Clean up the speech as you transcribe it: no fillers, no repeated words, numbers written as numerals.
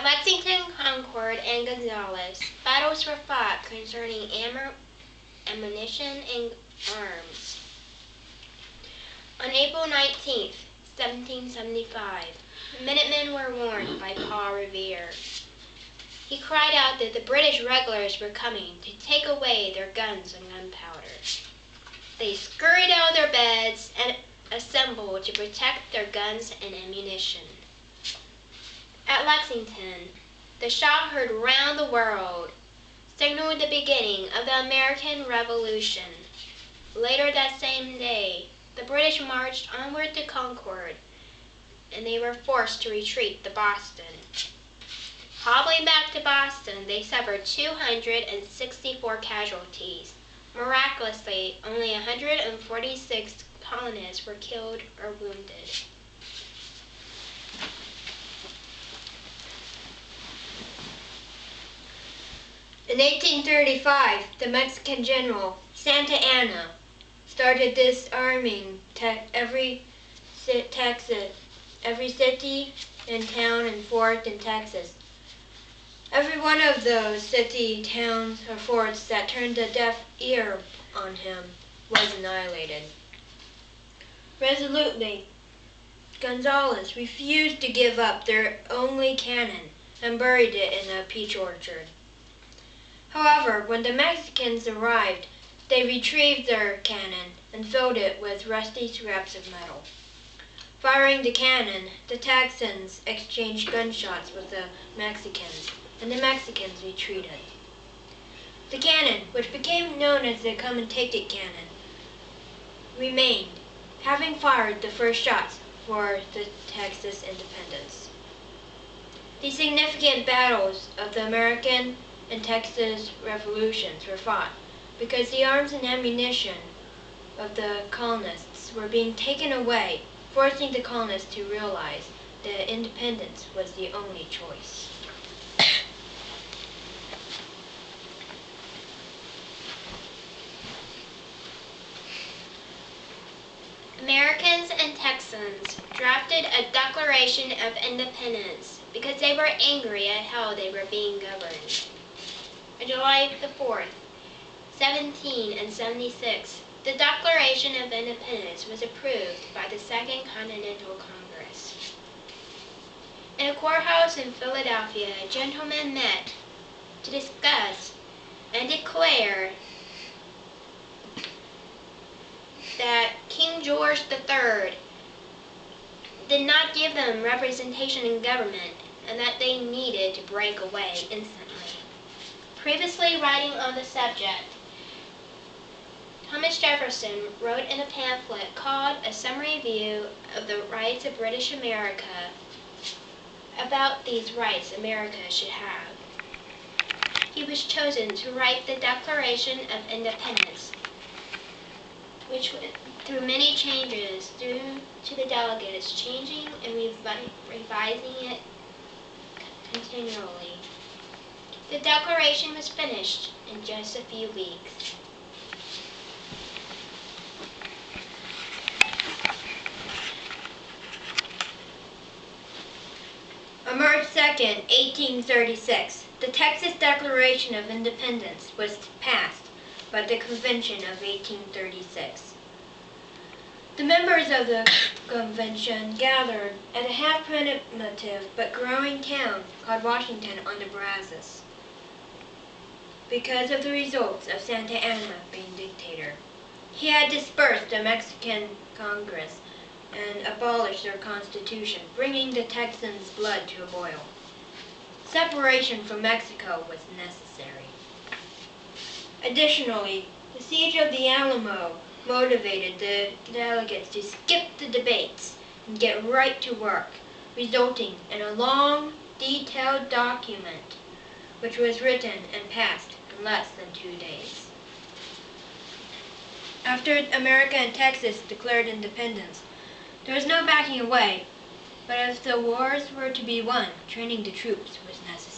At Lexington, Concord, and Gonzales, battles were fought concerning ammunition and arms. On April 19, 1775, the Minutemen were warned by Paul Revere. He cried out that the British regulars were coming to take away their guns and gunpowder. They scurried out of their beds and assembled to protect their guns and ammunition. At Lexington, the shout heard round the world signaled the beginning of the American Revolution. Later that same day, the British marched onward to Concord, and they were forced to retreat to Boston. Hobbling back to Boston, they suffered 264 casualties. Miraculously, only 146 colonists were killed or wounded. In 1835, the Mexican general Santa Anna started disarming every city and town and fort in Texas. Every one of those city, towns, or forts that turned a deaf ear on him was annihilated. Resolutely, Gonzales refused to give up their only cannon and buried it in a peach orchard. However, when the Mexicans arrived, they retrieved their cannon and filled it with rusty scraps of metal. Firing the cannon, the Texans exchanged gunshots with the Mexicans, and the Mexicans retreated. The cannon, which became known as the come-and-take-it cannon, remained, having fired the first shots for the Texas independence. The significant battles of the American and Texan Revolutions were fought because the arms and ammunition of the colonists were being taken away, forcing the colonists to realize that independence was the only choice. Americans and Texans drafted a Declaration of Independence because they were angry at how they were being governed. On July the 4th, 1776, the Declaration of Independence was approved by the Second Continental Congress. In a courthouse in Philadelphia, gentlemen met to discuss and declare that King George III did not give them representation in government and that they needed to break away instantly. Previously writing on the subject, Thomas Jefferson wrote in a pamphlet called A Summary View of the Rights of British America about these rights America should have. He was chosen to write the Declaration of Independence, which went through many changes due to the delegates changing and revising it continually. The Declaration was finished in just a few weeks. On March 2nd, 1836, the Texas Declaration of Independence was passed by the Convention of 1836. The members of the convention gathered at a half-primitive but growing town called Washington on the Brazos because of the results of Santa Anna being dictator. He had dispersed the Mexican Congress and abolished their constitution, bringing the Texans' blood to a boil. Separation from Mexico was necessary. Additionally, the siege of the Alamo motivated the delegates to skip the debates and get right to work, resulting in a long, detailed document which was written and passed in less than 2 days. After America and Texas declared independence, there was no backing away, but if the wars were to be won, training the troops was necessary.